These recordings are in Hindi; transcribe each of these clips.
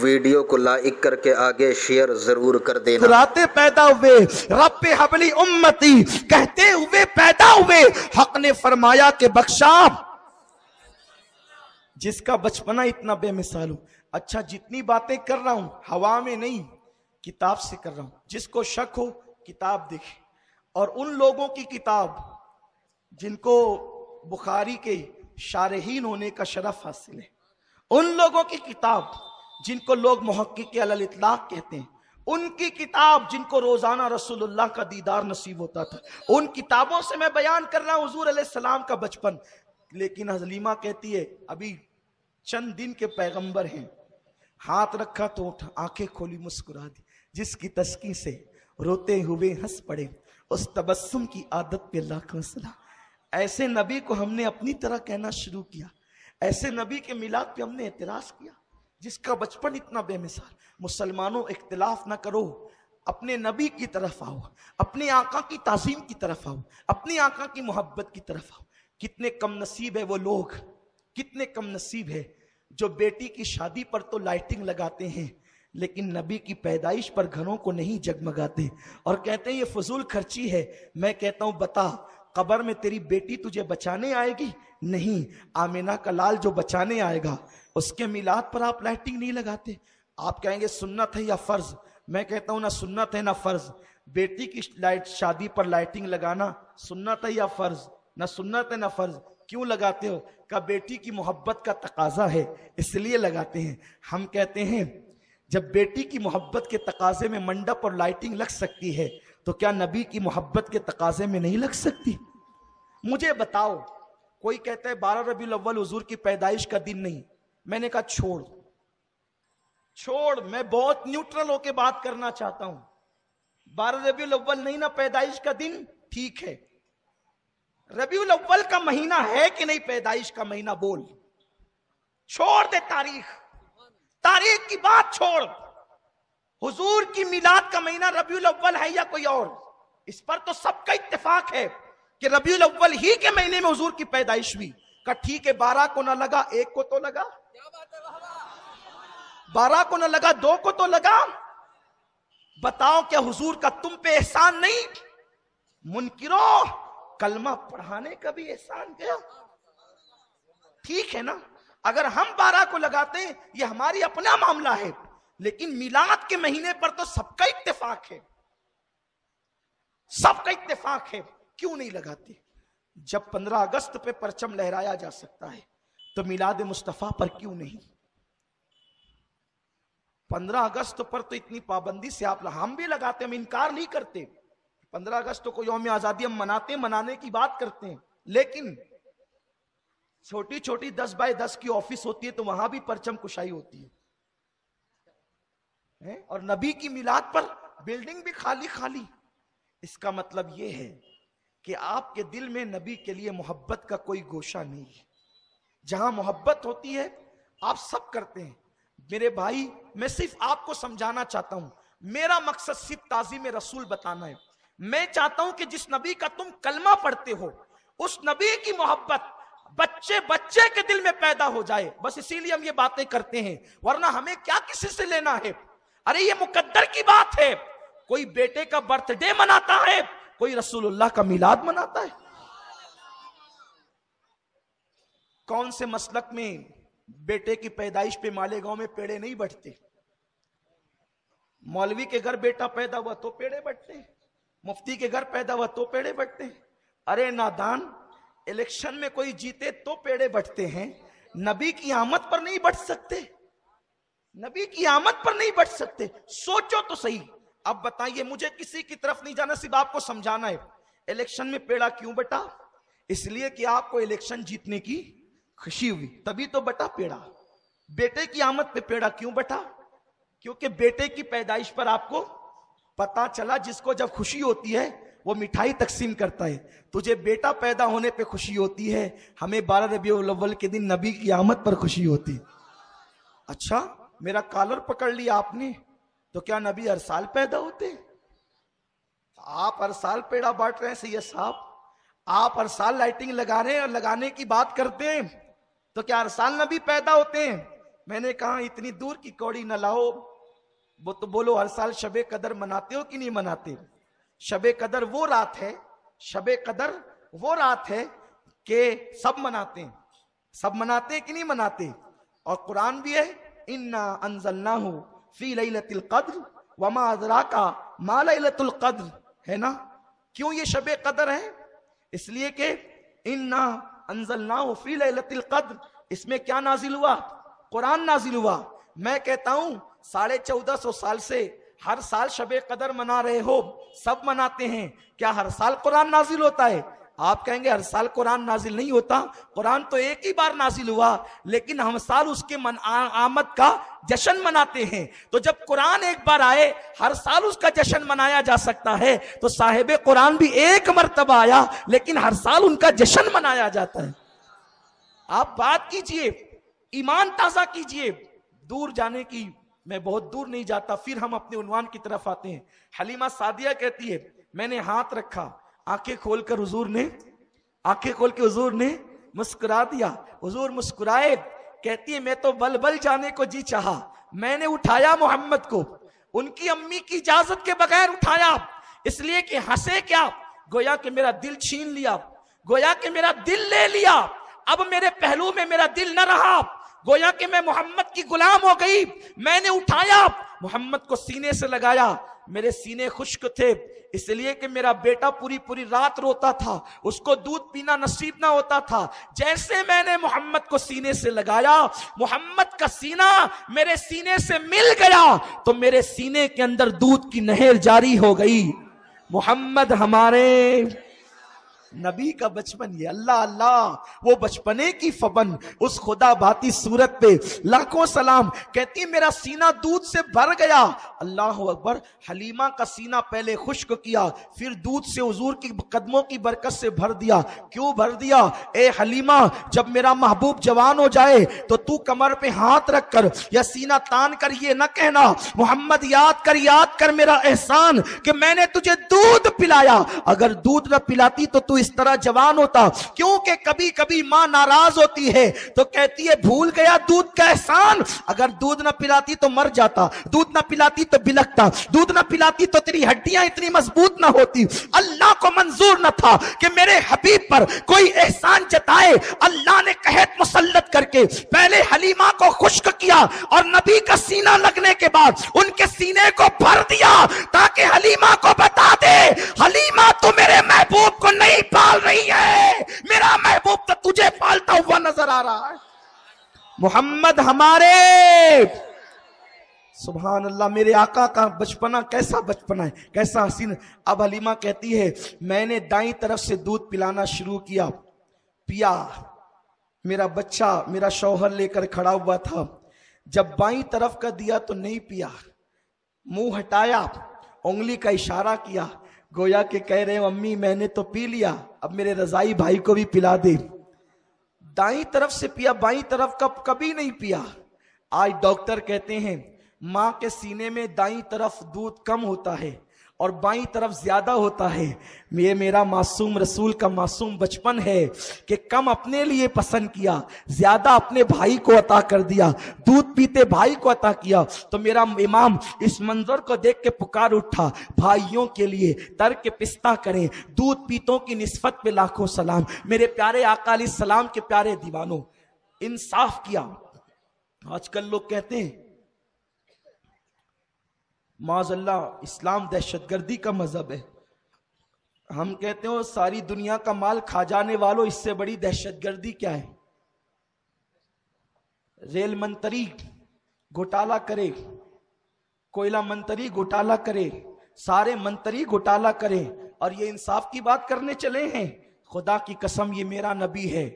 वीडियो को लाइक करके आगे शेयर जरूर कर देना। कुराते पैदा हुए, रब्बे हबली उम्मती कहते हुए पैदा हुए। हक ने फरमाया कि बख्शा जिसका बचपना इतना बेमिसाल हो। अच्छा, जितनी बातें कर रहा हूं हवा में नहीं, किताब से कर रहा हूं। जिसको शक हो किताब देखे, और उन लोगों की किताब जिनको बुखारी के शारहीन होने का शरफ हासिल है, उन लोगों की किताब जिनको लोग मुहक्किक अलल इतलाक कहते हैं, उनकी किताब जिनको रोजाना रसूलुल्लाह का दीदार नसीब होता था, उन किताबों से मैं बयान कर रहा हूं हुजूर अलैहिस्सलाम का बचपन। लेकिन हजलीमा कहती है अभी चंद दिन के पैगंबर हैं। हाथ रखा तो उठा, आंखें खोली मुस्कुरा दी। जिसकी तस्की से रोते हुए हंस पड़े, उस तबस्सुम की आदत पे लाखों सलाम। ऐसे नबी को हमने अपनी तरह कहना शुरू किया, ऐसे नबी के मिलाद पे हमने एतराज किया जिसका बचपन इतना बेमिसाल। मुसलमानों इख्तिलाफ ना करो, अपने नबी की तरफ आओ, अपने आका की ताज़ीम की तरफ आओ, अपनी आका की मोहब्बत की तरफ आओ। कितने कम नसीब है वो लोग, कितने कम नसीब है जो बेटी की शादी पर तो लाइटिंग लगाते हैं लेकिन नबी की पैदाइश पर घरों को नहीं जगमगाते, और कहते हैं ये फजूल खर्ची है। मैं कहता हूं बता, कब्र में तेरी बेटी तुझे बचाने आएगी? नहीं, आमिना का लाल जो बचाने आएगा उसके मिलाद पर आप लाइटिंग नहीं लगाते। आप कहेंगे सुन्नत है या फर्ज? मैं कहता हूं ना सुन्नत है ना फर्ज। बेटी की शादी पर लाइटिंग लगाना सुन्नत है या फर्ज? ना सुन्नत है ना फर्ज। क्यों लगाते हो? का बेटी की मोहब्बत का तकाजा है इसलिए लगाते हैं। हम कहते हैं जब बेटी की मोहब्बत के तकाजे में मंडप और लाइटिंग लग सकती है तो क्या नबी की मोहब्बत के तकाजे में नहीं लग सकती? मुझे बताओ, कोई कहता है 12 रबीउल अव्वल हुजूर की पैदाइश का दिन नहीं। मैंने कहा छोड़, मैं बहुत न्यूट्रल होके बात करना चाहता हूं। 12 रबीउल अव्वल नहीं ना पैदाइश का दिन, ठीक है। रबीउल अव्वल का महीना है कि नहीं पैदाइश का महीना? बोल। छोड़ दे तारीख की बात छोड़। हुजूर की मिलाद का महीना रबीउल अव्वल है या कोई और? इस पर तो सबका इत्तेफाक है कि रबीउल अव्वल ही के महीने में हुजूर की पैदाइश हुई। का ठीक है, 12 को ना लगा, 1 को तो लगा। 12 को ना लगा, 2 को तो लगा। बताओ क्या हुजूर का तुम पे एहसान नहीं? मुनकिरो, कलमा पढ़ाने का भी एहसान गया। ठीक है ना, अगर हम 12 को लगाते हैं ये हमारी अपना मामला है, लेकिन मिलाद के महीने पर तो सबका इत्तेफाक है, सबका इत्तेफाक है। क्यों नहीं लगाते? जब 15 अगस्त पे परचम लहराया जा सकता है तो मिलाद मुस्तफा पर क्यों नहीं? 15 अगस्त पर तो इतनी पाबंदी से आप, हम भी लगाते, हम इनकार नहीं करते। 15 अगस्त को यौम आजादी हम मनाते, मनाने की बात करते हैं, लेकिन छोटी छोटी 10 बाय 10 की ऑफिस होती है तो वहां भी परचम कुशाई होती है? और नबी की मिलाद पर बिल्डिंग भी खाली खाली। इसका मतलब यह है कि आपके दिल में नबी के लिए मोहब्बत का कोई गोशा नहीं है। जहां मोहब्बत होती है आप सब करते हैं। मेरे भाई, मैं सिर्फ आपको समझाना चाहता हूं, मेरा मकसद सिर्फ ताज़ीम रसूल बताना है। मैं चाहता हूं कि जिस नबी का तुम कलमा पढ़ते हो उस नबी की मोहब्बत बच्चे बच्चे के दिल में पैदा हो जाए। बस इसीलिए हम ये बातें करते हैं, वरना हमें क्या किसी से लेना है? अरे ये मुकद्दर की बात है। कोई बेटे का बर्थडे मनाता है, कोई रसूलुल्लाह का मिलाद मनाता है। कौन से मसलक में बेटे की पैदाइश पे मालेगांव में पेड़े नहीं बढ़ते? मौलवी के घर बेटा पैदा हुआ तो पेड़े बढ़ते हैं, मुफ्ती के घर पैदा हुआ तो पेड़े बढ़ते हैं। अरे नादान, इलेक्शन में कोई जीते तो पेड़े बढ़ते हैं, नबी की आमद पर नहीं बढ़ सकते? नबी की आमद पर नहीं बढ़ सकते? सोचो तो सही। अब बताइए, मुझे किसी की तरफ नहीं जाना, सिर्फ आपको समझाना है। इलेक्शन में पेड़ा क्यों बटा? इसलिए कि आपको इलेक्शन जीतने की खुशी हुई, तभी तो बटा पेड़ा। बेटे की आमद पे पेड़ा क्यों बटा? क्योंकि बेटे की पैदाइश पर आपको पता चला जिसको जब खुशी होती है वो मिठाई तकसीम करता है। तुझे बेटा पैदा होने पे खुशी होती है, हमें 12 रबीउल अव्वल के दिन नबी की आमद पर खुशी होती। अच्छा, मेरा कॉलर पकड़ लिया आपने, तो क्या नबी हर साल पैदा होते? आप हर साल पेड़ा बांट रहे हैं सैयद साहब, आप हर साल लाइटिंग लगा रहे हैं और लगाने की बात करते हैं, तो क्या हर साल नबी पैदा होते हैं? मैंने कहा इतनी दूर की कौड़ी न लाओ, वो तो बोलो हर साल शबे कदर मनाते हो कि नहीं मनाते? शबे कदर वो रात है, शबे कदर वो रात है कि सब मनाते हैं, सब मनाते हैं कि नहीं मनाते? और कुरान भी है, इन्ना अंज़लनाहु फी लैलतिल क़द्र वमा अदराका मा लैलतुल क़द्र, है ना? क्यों ये शबे कदर है? इसलिए कि इन्ना अंज़लनाहु फी लैलतिल क़द्र, इसमें क्या नाजिल हुआ? कुरान नाजिल हुआ। मैं कहता हूं 1450 साल से हर साल शबे कदर मना रहे हो, सब मनाते हैं, क्या हर साल कुरान नाजिल होता है? आप कहेंगे हर साल कुरान नाजिल नहीं होता, कुरान तो एक ही बार नाजिल हुआ, लेकिन हम साल उसके आमद का जश्न मनाते हैं। तो जब कुरान एक बार आए, हर साल उसका जश्न मनाया जा सकता है, तो साहिब कुरान भी एक मर्तबा आया, लेकिन हर साल उनका जश्न मनाया जाता है। आप बात कीजिए, ईमान ताजा कीजिए। दूर जाने की, मैं बहुत दूर नहीं जाता, फिर हम अपने उन्वान की तरफ आते हैं। हलीमा सादिया कहती है, मैंने हाथ रखा, आंखें खोलकर हुजूर ने, आंखें खोल के हुजूर ने मुस्कुरा दिया, हुजूर मुस्कुराए। कहती है मैं तो बल बल जाने को जी चाहा, मैंने उठाया मोहम्मद को, उनकी अम्मी की इजाजत के बगैर उठाया, इसलिए कि हंसे क्या, गोया कि मेरा दिल छीन लिया, गोया कि मेरा दिल ले लिया, अब मेरे पहलू में मेरा दिल न रहा, गोया कि मैं मोहम्मद की गुलाम हो गई। मैंने उठाया, मोहम्मद को सीने से लगाया, मेरे सीने खुश्क थे, इसलिए कि मेरा बेटा पूरी पूरी रात रोता था, उसको दूध पीना नसीब ना होता था। जैसे मैंने मोहम्मद को सीने से लगाया, मोहम्मद का सीना मेरे सीने से मिल गया, तो मेरे सीने के अंदर दूध की नहर जारी हो गई। मोहम्मद हमारे नबी का बचपन, ये अल्लाह अल्लाह, वो बचपने की फबन, उस खुदा बाती सूरत पे लाखों सलाम। कहती मेरा सीना दूध से भर गया। अल्लाह अकबर। हलीमा का सीना पहले खुश्क किया, फिर दूध से हुजूर की कदमों की बरकत से भर दिया। क्यों भर दिया? ए हलीमा, जब मेरा महबूब जवान हो जाए तो तू कमर पे हाथ रख कर या सीना तान कर ये न कहना, मोहम्मद याद कर मेरा एहसान कि मैंने तुझे दूध पिलाया। अगर दूध न पिलाती तो तू इस तरह जवान होता। क्योंकि कभी कभी मां नाराज होती है तो कहती है भूल गया दूध का एहसान, अगर दूध न पिलाती तो मर जाता, दूध न पिलाती तो बिलकता, दूध न पिलाती तो तेरी हड्डियां इतनी मजबूत न होती। अल्लाह को मंजूर न था कि मेरे हबीब पर कोई एहसान जताए। अल्लाह ने कहत मुसल्लत करके पहले हलीमा को खुश्क किया और नबी का सीना लगने के बाद उनके सीने को भर दिया, ताकि हलीमा को बता दे, हलीमा तो मेरे महबूब को नहीं पाल रही है, मेरा महबूब तो तुझे पालता हुआ नजर आ रहा है। मोहम्मद हमारे, सुभान अल्लाह, मेरे आका का बचपना कैसा बचपना है, कैसा हसीन। अब हलीमा कहती है मैंने दाईं तरफ से दूध पिलाना शुरू किया, पिया, मेरा बच्चा मेरा शौहर लेकर खड़ा हुआ था। जब बाईं तरफ का दिया तो नहीं पिया, मुंह हटाया, उंगली का इशारा किया, गोया के कह रहे हो अम्मी मैंने तो पी लिया, अब मेरे रजाई भाई को भी पिला दे। दाईं तरफ से पिया, बाईं तरफ का कभी नहीं पिया। आज डॉक्टर कहते हैं मां के सीने में दाईं तरफ दूध कम होता है और बाईं तरफ ज्यादा होता है। ये मेरा मासूम रसूल का मासूम बचपन है कि कम अपने लिए पसंद किया, ज्यादा अपने भाई को अता कर दिया, दूध पीते भाई को अता किया। तो मेरा इमाम इस मंजर को देख के पुकार उठा, भाइयों के लिए तर्क पिस्ता करें, दूध पीतों की निस्बत पे लाखों सलाम। मेरे प्यारे आका अलैहि सलाम के प्यारे दीवानों, इंसाफ किया। आजकल लोग कहते हैं माज़अल्लाह इस्लाम दहशतगर्दी का मजहब है। हम कहते हो सारी दुनिया का माल खा जाने वालों, इससे बड़ी दहशतगर्दी क्या है? रेल मंत्री घोटाला करे, कोयला मंत्री घोटाला करे, सारे मंत्री घोटाला करें और ये इंसाफ की बात करने चले हैं। खुदा की कसम ये मेरा नबी है,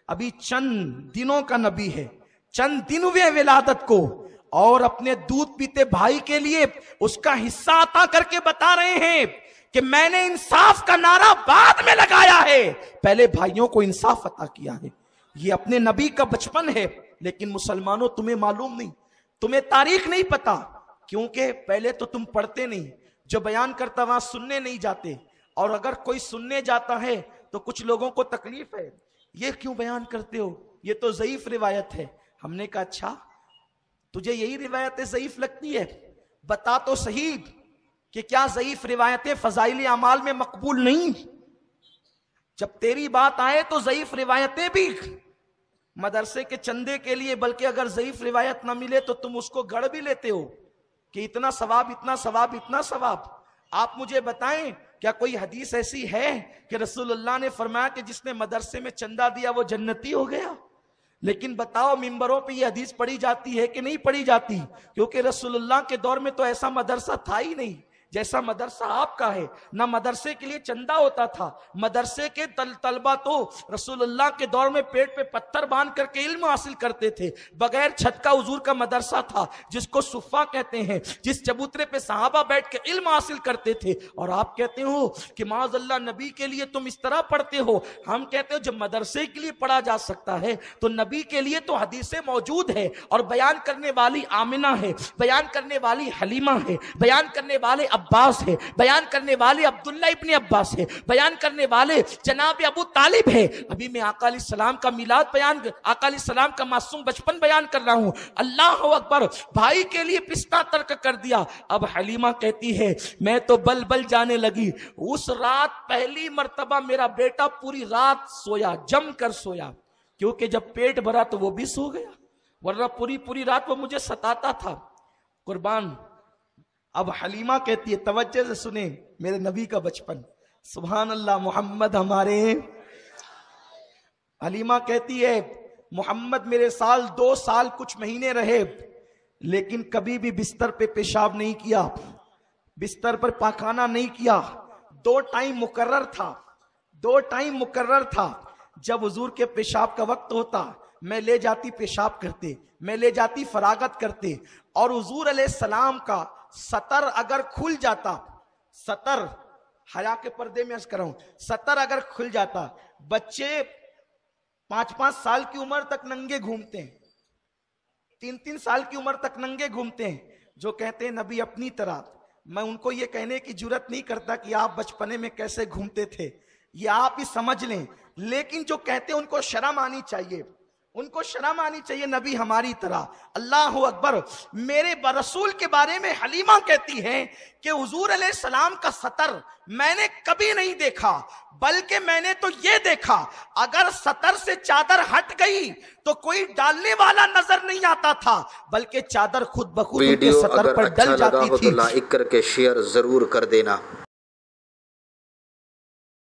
अभी चंद दिनों का नबी है, चंद दिन हुए विलादत को, और अपने दूध पीते भाई के लिए उसका हिस्सा अता करके बता रहे हैं कि मैंने इंसाफ का नारा बाद में लगाया है, पहले भाइयों को इंसाफ अता किया है। ये अपने नबी का बचपन है। लेकिन मुसलमानों तुम्हें मालूम नहीं, तुम्हें तारीख नहीं पता, क्योंकि पहले तो तुम पढ़ते नहीं, जो बयान करता वहां सुनने नहीं जाते, और अगर कोई सुनने जाता है तो कुछ लोगों को तकलीफ है, ये क्यों बयान करते हो, ये तो ज़ईफ रिवायत है। हमने कहा अच्छा, तुझे यही रिवायतें ज़ईफ लगती है? बता तो सही कि क्या ज़ईफ रिवायतें फ़ज़ाइल अमाल में मकबूल नहीं? जब तेरी बात आए तो ज़ईफ रिवायतें भी मदरसे के चंदे के लिए, बल्कि अगर ज़ईफ रिवायत ना मिले तो तुम उसको गढ़ भी लेते हो कि इतना सवाब, इतना सवाब, इतना सवाब। आप मुझे बताएं, क्या कोई हदीस ऐसी है कि रसूलुल्लाह ने फरमाया कि जिसने मदरसे में चंदा दिया वो जन्नती हो गया? लेकिन बताओ, मिंबरों पे ये हदीस पढ़ी जाती है कि नहीं पढ़ी जाती? क्योंकि रसूलुल्लाह के दौर में तो ऐसा मदरसा था ही नहीं जैसा मदरसा आपका है। ना मदरसे के लिए चंदा होता था, मदरसे के तलबा तो रसूलुल्लाह के दौर में पेट पे पत्थर बांध करके इल्म हासिल करते थे। बगैर छत का हुजूर का मदरसा था, जिसको सुफ़ा कहते हैं, जिस चबूतरे पे सहाबा बैठ के इल्म हासिल करते थे। और आप कहते हो कि माज़अल्लाह नबी के लिए तुम इस तरह पढ़ते हो। हम कहते हो जब मदरसे के लिए पढ़ा जा सकता है तो नबी के लिए तो हदीसें मौजूद है, और बयान करने वाली आमिना है, बयान करने वाली हलीमा है, बयान करने वाले अब्बास है, बयान करने वाले अब्दुल्ला इब्ने अब्बास है, बयान करने वाले जनाब अबू तालिब है। अभी मैं आका अलैहिस्सलाम का मिलाद बयान, आका अलैहिस्सलाम का मासूम बचपन बयान कर रहा हूं। अल्लाह अकबर, भाई के लिए पिस्ता तर्क कर दिया। अब हलीमा कहती है मैं तो बल बल जाने लगी। उस रात पहली मर्तबा मेरा बेटा पूरी रात सोया, जम कर सोया, क्योंकि जब पेट भरा तो वो भी सो गया, वरना पूरी पूरी रात वो मुझे सताता था। कुर्बान। अब हलीमा कहती है, तवज्जो से सुने मेरे नबी का बचपन, सुभान अल्लाह, मोहम्मद हमारे। हलीमा कहती है मोहम्मद मेरे 2 साल कुछ महीने रहे, लेकिन कभी भी बिस्तर पे पेशाब नहीं किया, बिस्तर पर पाखाना नहीं किया। 2 टाइम मुकर्रर था, 2 टाइम मुकर्रर था। जब हुजूर के पेशाब का वक्त होता मैं ले जाती पेशाब करते, मैं ले जाती फरागत करते। और हुजूर अलैहिस्सलाम का सतर अगर खुल जाता, सतर हया के पर्दे में अर्ज कर रहा हूं, सतर अगर खुल जाता, बच्चे 5-5 साल की उम्र तक नंगे घूमते हैं, 3-3 साल की उम्र तक नंगे घूमते हैं, जो कहते हैं नबी अपनी तरह। मैं उनको ये कहने की जुर्रत नहीं करता कि आप बचपने में कैसे घूमते थे, ये आप ही समझ लें। लेकिन जो कहते हैं उनको शर्म आनी चाहिए, उनको शर्म आनी चाहिए, नबी हमारी तरह। अल्लाह अकबर। मेरे रसूल के बारे में हलीमा कहती है कि हुजूर अलैहिस्सलाम का सतर मैंने कभी नहीं देखा, बल्कि मैंने तो ये देखा अगर सतर से चादर हट गई तो कोई डालने वाला नजर नहीं आता था, बल्कि चादर खुद ब खुद उनके सतर पर डल जाती थी। वीडियो अगर अच्छा लगा हो तो लाइक करके शेयर जरूर कर देना।